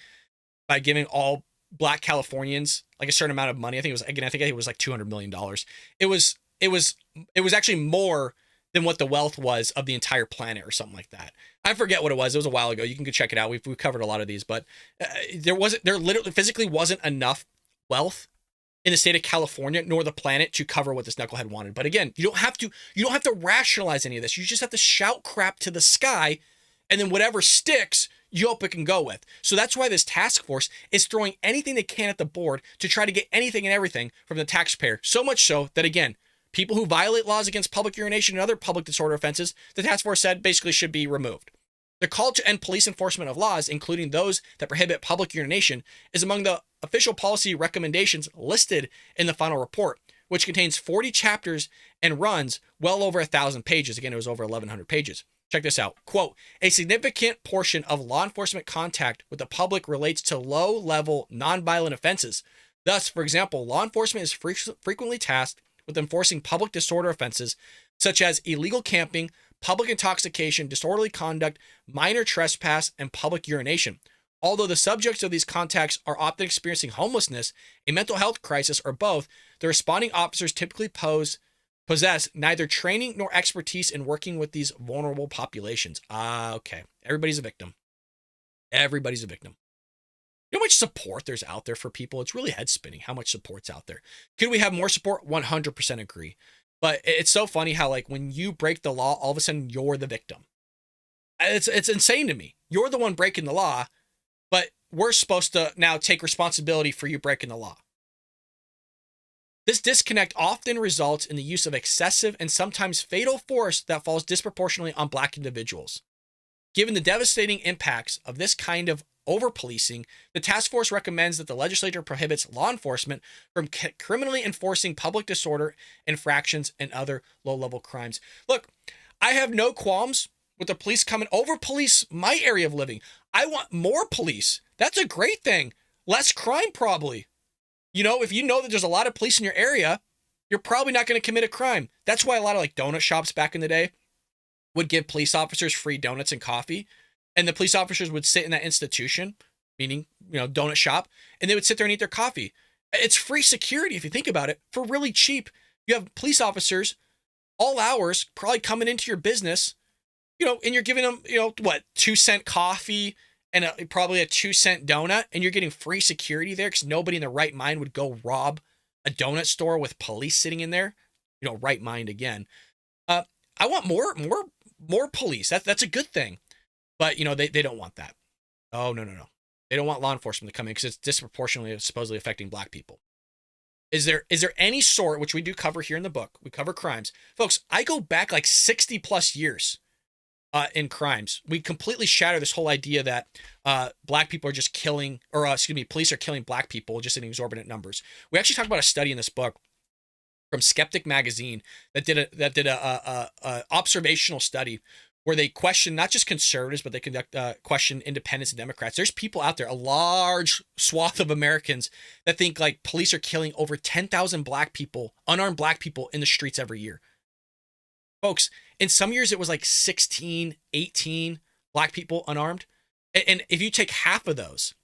by giving all black Californians like a certain amount of money, I think it was like $200 million. It was actually more than what the wealth was of the entire planet or something like that. I forget what it was. It was a while ago. You can go check it out. We've covered a lot of these, but there literally physically wasn't enough wealth in the state of California nor the planet to cover what this knucklehead wanted. But again, you don't have to rationalize any of this. You just have to shout crap to the sky, and then whatever sticks, you hope it can go with. So that's why this task force is throwing anything they can at the board to try to get anything and everything from the taxpayer. So much so that, again, people who violate laws against public urination and other public disorder offenses, the task force said basically should be removed. The call to end police enforcement of laws, including those that prohibit public urination, is among the official policy recommendations listed in the final report, which contains 40 chapters and runs well over 1,000 pages. Again, it was over 1,100 pages. Check this out. Quote, a significant portion of law enforcement contact with the public relates to low-level, nonviolent offenses. Thus, for example, law enforcement is frequently tasked with enforcing public disorder offenses such as illegal camping, public intoxication, disorderly conduct, minor trespass, and public urination. Although the subjects of these contacts are often experiencing homelessness, a mental health crisis, or both, the responding officers typically possess neither training nor expertise in working with these vulnerable populations. Okay. Everybody's a victim. Everybody's a victim. You know how much support there's out there for people? It's really head spinning how much support's out there. Could we have more support? 100% agree. But it's so funny how, like, when you break the law, all of a sudden you're the victim. It's insane to me. You're the one breaking the law, but we're supposed to now take responsibility for you breaking the law. This disconnect often results in the use of excessive and sometimes fatal force that falls disproportionately on Black individuals. Given the devastating impacts of this kind of over-policing, the task force recommends that the legislature prohibits law enforcement from criminally enforcing public disorder infractions and other low-level crimes. Look, I have no qualms with the police coming over-police my area of living. I want more police. That's a great thing. Less crime, probably. You know, if you know that there's a lot of police in your area, you're probably not going to commit a crime. That's why a lot of like donut shops back in the day would give police officers free donuts and coffee. And the police officers would sit in that institution, meaning, you know, donut shop, and they would sit there and eat their coffee. It's free security if you think about it, for really cheap. You have police officers all hours probably coming into your business, you know, and you're giving them, you know, what, 2-cent coffee and probably a 2-cent donut, and you're getting free security there because nobody in their right mind would go rob a donut store with police sitting in there. You know, right mind again. I want more police. That's a good thing. But, you know, they don't want that. Oh, no. They don't want law enforcement to come in because it's disproportionately supposedly affecting Black people. Is there any sort, which we do cover here in the book, we cover crimes. Folks, I go back like 60 plus years in crimes. We completely shatter this whole idea that Black people are just killing, or police are killing Black people just in exorbitant numbers. We actually talk about a study in this book from Skeptic Magazine that did a observational study where they question not just conservatives, but they question independents and Democrats. There's people out there, a large swath of Americans, that think like police are killing over 10,000 Black people, unarmed Black people in the streets every year. Folks, in some years it was like 16, 18 Black people unarmed. And if you take half of those,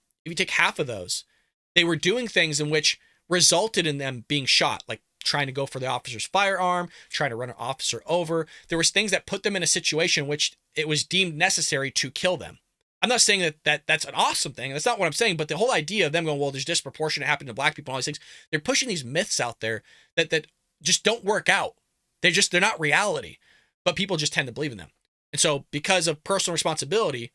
they were doing things in which resulted in them being shot, like trying to go for the officer's firearm, trying to run an officer over. There was things that put them in a situation which it was deemed necessary to kill them. I'm not saying that that's an awesome thing. That's not what I'm saying. But the whole idea of them going, well, there's disproportionate happening to Black people and all these things, they're pushing these myths out there that just don't work out. They're not reality, but people just tend to believe in them. And so because of personal responsibility,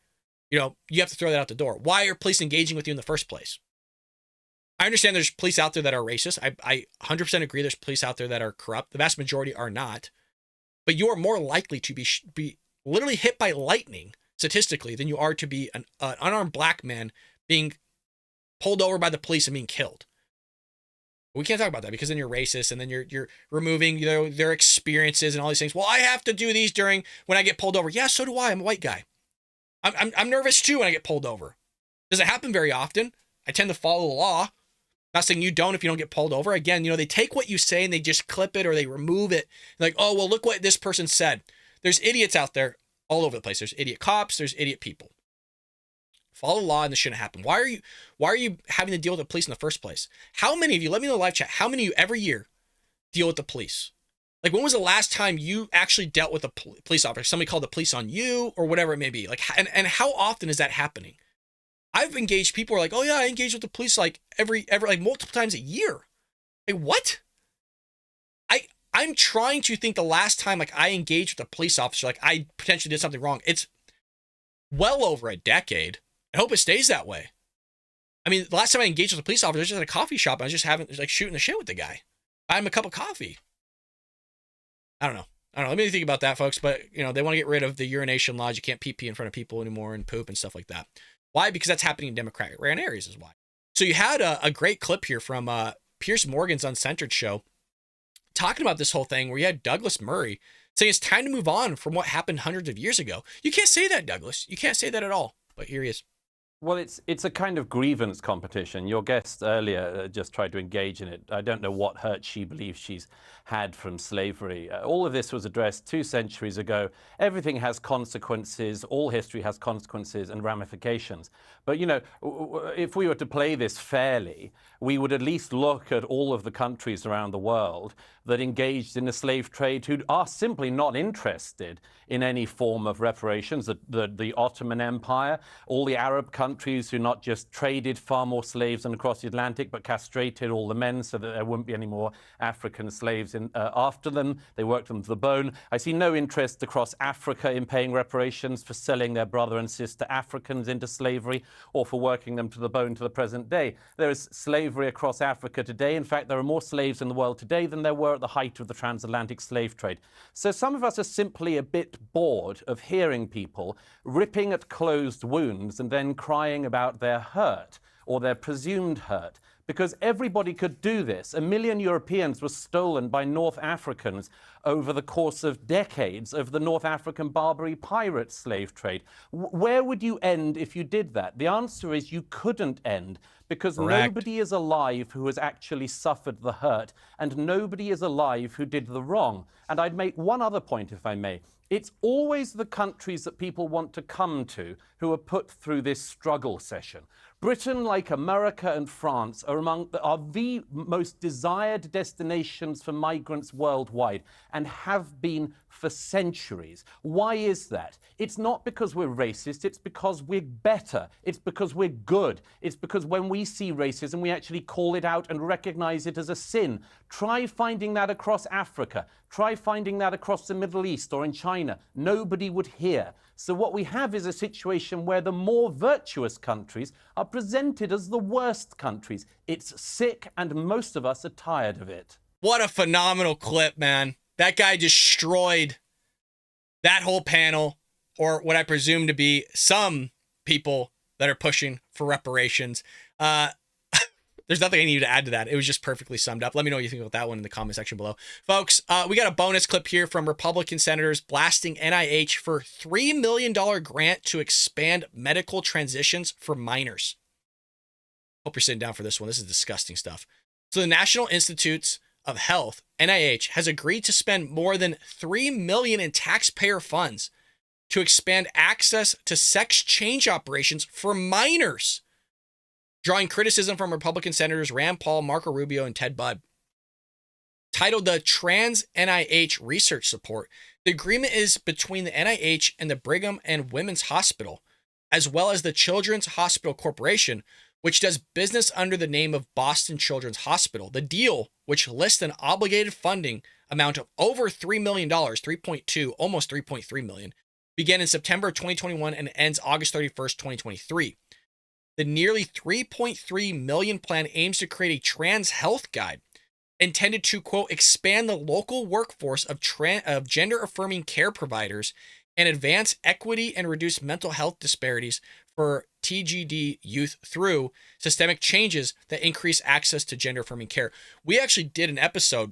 you know, you have to throw that out the door. Why are police engaging with you in the first place? I understand there's police out there that are racist. I 100% agree there's police out there that are corrupt. The vast majority are not. But you are more likely to be literally hit by lightning statistically than you are to be an unarmed Black man being pulled over by the police and being killed. We can't talk about that because then you're racist and then you're removing, you know, their experiences and all these things. Well, I have to do these when I get pulled over. Yeah, so do I. I'm a white guy. I'm nervous too when I get pulled over. Does it happen very often? I tend to follow the law. Not saying you don't if you don't get pulled over. Again, you know, they take what you say and they just clip it or they remove it. Like, oh, well, look what this person said. There's idiots out there all over the place. There's idiot cops. There's idiot people. Follow the law and this shouldn't happen. Why are you having to deal with the police in the first place? How many of you, let me know in the live chat, how many of you every year deal with the police? Like, when was the last time you actually dealt with a police officer? Somebody called the police on you or whatever it may be. Like, and how often is that happening? I've engaged people who are like, oh yeah, I engage with the police like every like multiple times a year. Like, what? I'm trying to think the last time like I engaged with a police officer, like I potentially did something wrong. It's well over a decade. I hope it stays that way. I mean, the last time I engaged with a police officer, I was just at a coffee shop. And I was just like shooting the shit with the guy. Buy him a cup of coffee. I don't know. Let me think about that, folks. But, they want to get rid of the urination laws. You can't pee in front of people anymore and poop and stuff like that. Why? Because that's happening in Democratic ran areas is why. So you had a great clip here from Piers Morgan's Uncensored show talking about this whole thing where you had Douglas Murray saying it's time to move on from what happened hundreds of years ago. You can't say that, Douglas. You can't say that at all. But here he is.
Well, it's a kind of grievance competition. Your guest earlier just tried to engage in it. I don't know what hurt she believes she's had from slavery. All of this was addressed 2 centuries ago. Everything has consequences. All history has consequences and ramifications. But, if we were to play this fairly, we would at least look at all of the countries around the world that engaged in the slave trade who are simply not interested in any form of reparations. The Ottoman Empire, all the Arab countries who not just traded far more slaves than across the Atlantic, but castrated all the men so that there wouldn't be any more African slaves after them. They worked them to the bone. I see no interest across Africa in paying reparations for selling their brother and sister Africans into slavery or for working them to the bone to the present day. There is slavery across Africa today. In fact, there are more slaves in the world today than there were at the height of the transatlantic slave trade. So some of us are simply a bit bored of hearing people ripping at closed wounds and then crying about their hurt or their presumed hurt. Because everybody could do this. 1 million Europeans were stolen by North Africans over the course of decades of the North African Barbary pirate slave trade. Where would you end if you did that? The answer is you couldn't end, because
Correct.
Nobody is alive who has actually suffered the hurt, and nobody is alive who did the wrong. And I'd make one other point, if I may. It's always the countries that people want to come to who are put through this struggle session. Britain, like America and France, are the most desired destinations for migrants worldwide and have been for centuries. Why is that? It's not because we're racist, it's because we're better. It's because we're good. It's because when we see racism, we actually call it out and recognize it as a sin. Try finding that across Africa. Try finding that across the Middle East or in China. Nobody would hear. So what we have is a situation where the more virtuous countries are presented as the worst countries. It's sick, and most of us are tired of it.
What a phenomenal clip, man. That guy destroyed that whole panel, or what I presume to be some people that are pushing for reparations. There's nothing I need to add to that. It was just perfectly summed up. Let me know what you think about that one in the comment section below. Folks, we got a bonus clip here from Republican senators blasting NIH for $3 million grant to expand medical transitions for minors. Hope you're sitting down for this one. This is disgusting stuff. So the National Institutes of Health, NIH, has agreed to spend more than $3 million in taxpayer funds to expand access to sex change operations for minors, drawing criticism from Republican Senators Rand Paul, Marco Rubio, and Ted Budd. Titled the Trans NIH Research Support, the agreement is between the NIH and the Brigham and Women's Hospital, as well as the Children's Hospital Corporation, which does business under the name of Boston Children's Hospital. The deal, which lists an obligated funding amount of over $3 million, 3.2, almost 3.3 million, began in September 2021 and ends August 31st, 2023. The nearly 3.3 million plan aims to create a trans health guide intended to, quote, expand the local workforce of gender-affirming care providers and advance equity and reduce mental health disparities for TGD youth through systemic changes that increase access to gender-affirming care. We actually did an episode,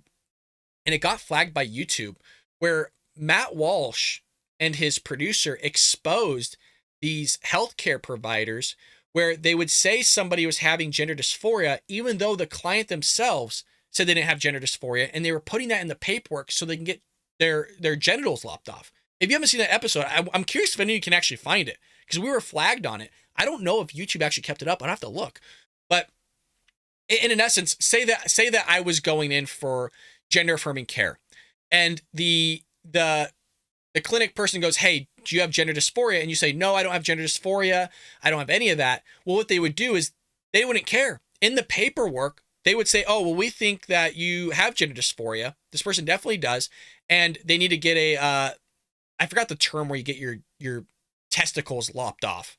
and it got flagged by YouTube, where Matt Walsh and his producer exposed these healthcare providers where they would say somebody was having gender dysphoria, even though the client themselves said they didn't have gender dysphoria, and they were putting that in the paperwork so they can get their genitals lopped off. If you haven't seen that episode, I'm curious if any of you can actually find it, because we were flagged on it. I don't know if YouTube actually kept it up. I'd have to look. But in essence, say that I was going in for gender affirming care, and the clinic person goes, "Hey, do you have gender dysphoria?" And you say, "No, I don't have gender dysphoria. I don't have any of that." Well, what they would do is they wouldn't care. In the paperwork, they would say, oh, well, we think that you have gender dysphoria. This person definitely does. And they need to get I forgot the term where you get your testicles lopped off.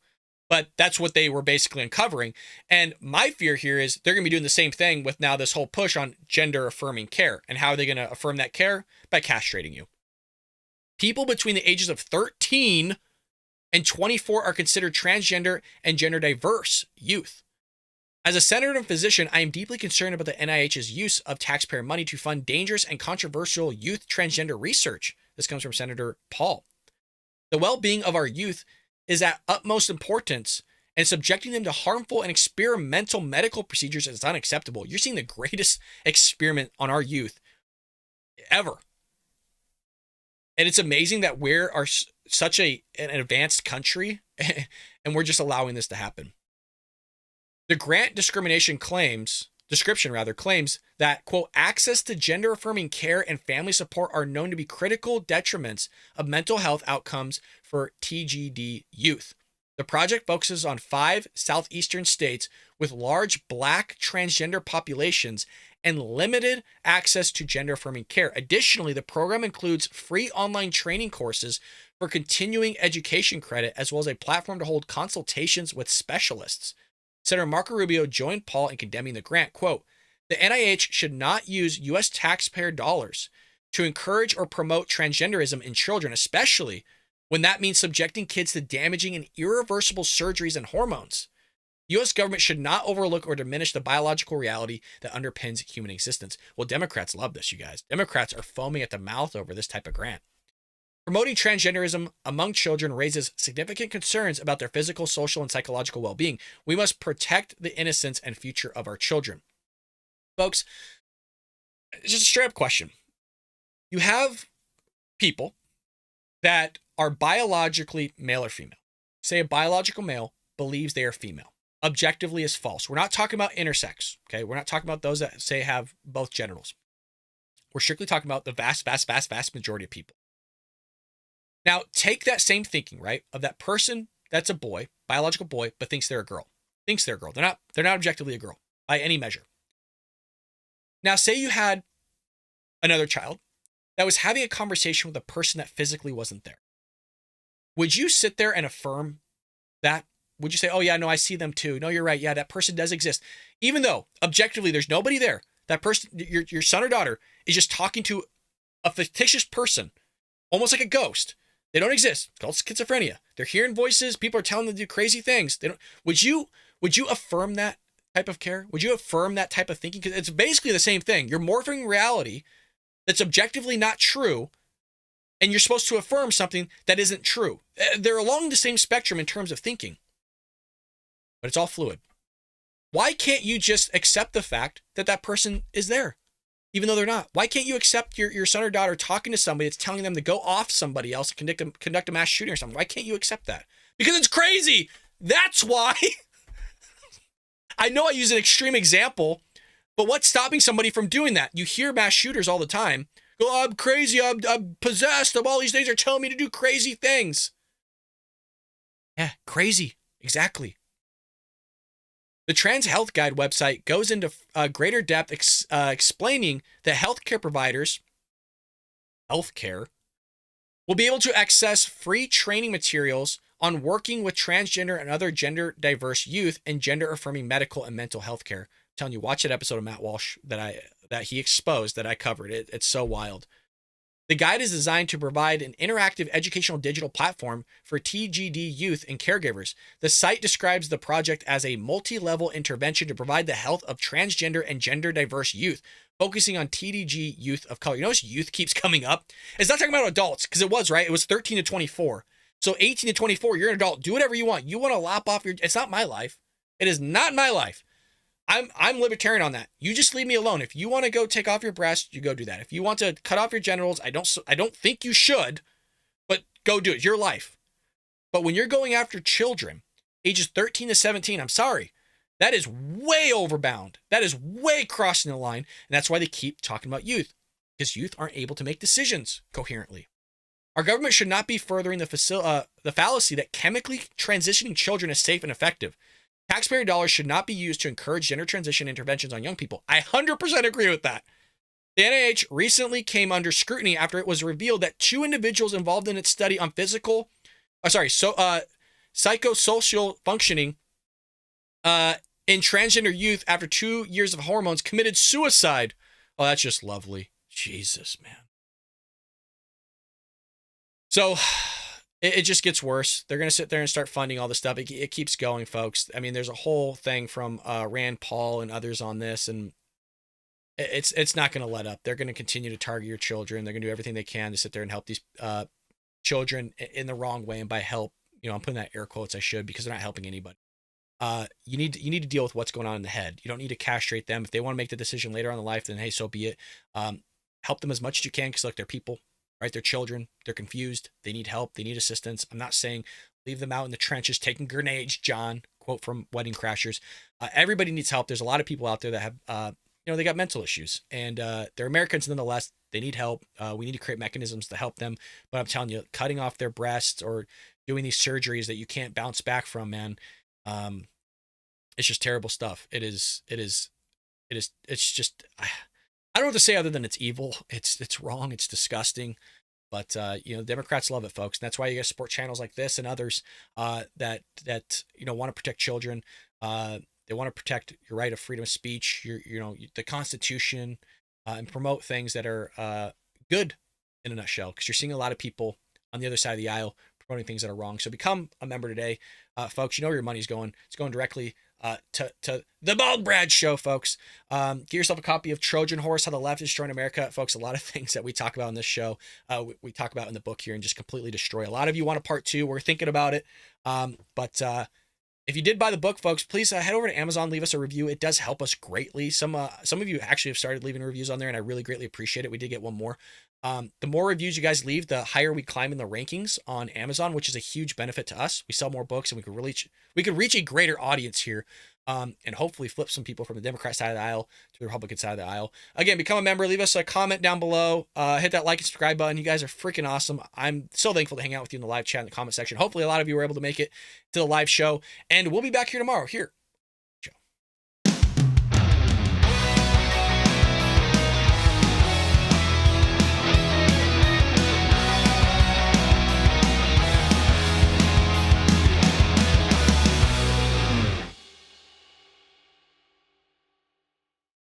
But that's what they were basically uncovering. And my fear here is they're going to be doing the same thing with now this whole push on gender affirming care. And how are they going to affirm that care? By castrating you. People between the ages of 13 and 24 are considered transgender and gender diverse youth. As a senator and physician, I am deeply concerned about the NIH's use of taxpayer money to fund dangerous and controversial youth transgender research. This comes from Senator Paul. The well-being of our youth is at utmost importance, and subjecting them to harmful and experimental medical procedures is unacceptable. You're seeing the greatest experiment on our youth ever. And it's amazing that we're such an advanced country and we're just allowing this to happen. The grant description claims that, quote, access to gender affirming care and family support are known to be critical detriments of mental health outcomes for TGD youth. The project focuses on 5 southeastern states with large Black transgender populations and limited access to gender affirming care. Additionally, the program includes free online training courses for continuing education credit, as well as a platform to hold consultations with specialists. Senator Marco Rubio joined Paul in condemning the grant. Quote, the NIH should not use U.S. taxpayer dollars to encourage or promote transgenderism in children, especially when that means subjecting kids to damaging and irreversible surgeries and hormones. The U.S. government should not overlook or diminish the biological reality that underpins human existence. Well, Democrats love this, you guys. Democrats are foaming at the mouth over this type of grant. Promoting transgenderism among children raises significant concerns about their physical, social, and psychological well-being. We must protect the innocence and future of our children. Folks, it's just a straight-up question. You have people that are biologically male or female. Say a biological male believes they are female. Objectively is false. We're not talking about intersex, okay? We're not talking about those that say have both genitals. We're strictly talking about the vast majority of people. Now, take that same thinking, right, of that person that's a boy, biological boy, but thinks they're a girl. Thinks they're a girl. They're not objectively a girl by any measure. Now, say you had another child that was having a conversation with a person that physically wasn't there. Would you sit there and affirm that? Would you say, oh, yeah, no, I see them too. No, you're right. Yeah, that person does exist. Even though objectively there's nobody there, that person, your son or daughter is just talking to a fictitious person, almost like a ghost. They don't exist. It's called schizophrenia. They're hearing voices. People are telling them to do crazy things. Would you affirm that type of care? Would you affirm that type of thinking? Because it's basically the same thing. You're morphing reality that's objectively not true, and you're supposed to affirm something that isn't true. They're along the same spectrum in terms of thinking, but it's all fluid. Why can't you just accept the fact that that person is there, even though they're not? Why can't you accept your son or daughter talking to somebody that's telling them to go off somebody else and conduct a mass shooting or something? Why can't you accept that? Because it's crazy. That's why. I know I use an extreme example, but what's stopping somebody from doing that? You hear mass shooters all the time go, oh, I'm crazy, I'm possessed, all these things are telling me to do crazy things. Yeah, crazy. Exactly. The Trans Health Guide website goes into greater depth explaining that healthcare providers, healthcare, will be able to access free training materials on working with transgender and other gender diverse youth and gender affirming medical and mental health care. I'm telling you, watch that episode of Matt Walsh that he exposed that I covered. It's so wild. The guide is designed to provide an interactive educational digital platform for TGD youth and caregivers. The site describes the project as a multi-level intervention to provide the health of transgender and gender diverse youth, focusing on TDG youth of color. You notice youth keeps coming up? It's not talking about adults, because it was, right? It was 13 to 24. So 18 to 24, you're an adult. Do whatever you want. You want to lop off your... It's not my life. It is not my life. I'm libertarian on that. You just leave me alone. If you want to go take off your breast, you go do that. If you want to cut off your genitals, I don't think you should, but go do it. It's your life. But when you're going after children, ages 13 to 17, I'm sorry. That is way overbound. That is way crossing the line. And that's why they keep talking about youth, because youth aren't able to make decisions coherently. Our government should not be furthering the fallacy that chemically transitioning children is safe and effective. Taxpayer dollars should not be used to encourage gender transition interventions on young people. I 100% agree with that. The NIH recently came under scrutiny after it was revealed that 2 individuals involved in its study on psychosocial functioning in transgender youth after 2 years of hormones committed suicide. Oh, that's just lovely. Jesus, man. So it just gets worse. They're going to sit there and start funding all this stuff. It keeps going, folks. I mean, there's a whole thing from Rand Paul and others on this, and it's not going to let up. They're going to continue to target your children. They're going to do everything they can to sit there and help these children in the wrong way. And by help, I'm putting that air quotes, I should, because they're not helping anybody. You need to deal with what's going on in the head. You don't need to castrate them. If they want to make the decision later on in life, then hey, so be it. Help them as much as you can, because look, they're people, right? They're children. They're confused. They need help. They need assistance. I'm not saying leave them out in the trenches taking grenades, John. Quote from Wedding Crashers. Everybody needs help. There's a lot of people out there that have, they got mental issues, and they're Americans nonetheless. They need help. We need to create mechanisms to help them. But I'm telling you, cutting off their breasts or doing these surgeries that you can't bounce back from, man, it's just terrible stuff. It's just, I don't know what to say other than it's evil. It's wrong. It's disgusting. But Democrats love it, folks. And that's why you guys support channels like this and others that want to protect children. They want to protect your right of freedom of speech, the Constitution, and promote things that are good in a nutshell. Because you're seeing a lot of people on the other side of the aisle promoting things that are wrong. So become a member today, folks. You know where your money's going. It's going directly to the Bald Brad Show, folks. Get yourself a copy of Trojan Horse: How the Left Destroyed America, folks. A lot of things that we talk about in this show, we talk about in the book here, and just completely destroy. A lot of you want a part 2. We're thinking about it, but if you did buy the book, folks, please head over to Amazon, leave us a review. It does help us greatly. Some of you actually have started leaving reviews on there, and I really greatly appreciate it. We did get one more. The more reviews you guys leave, the higher we climb in the rankings on Amazon, which is a huge benefit to us. We sell more books, and we could reach a greater audience here, and hopefully flip some people from the Democrat side of the aisle to the Republican side of the aisle. Again, become a member. Leave us a comment down below. Hit that like and subscribe button. You guys are freaking awesome. I'm so thankful to hang out with you in the live chat in the comment section. Hopefully, a lot of you were able to make it to the live show, and we'll be back here tomorrow here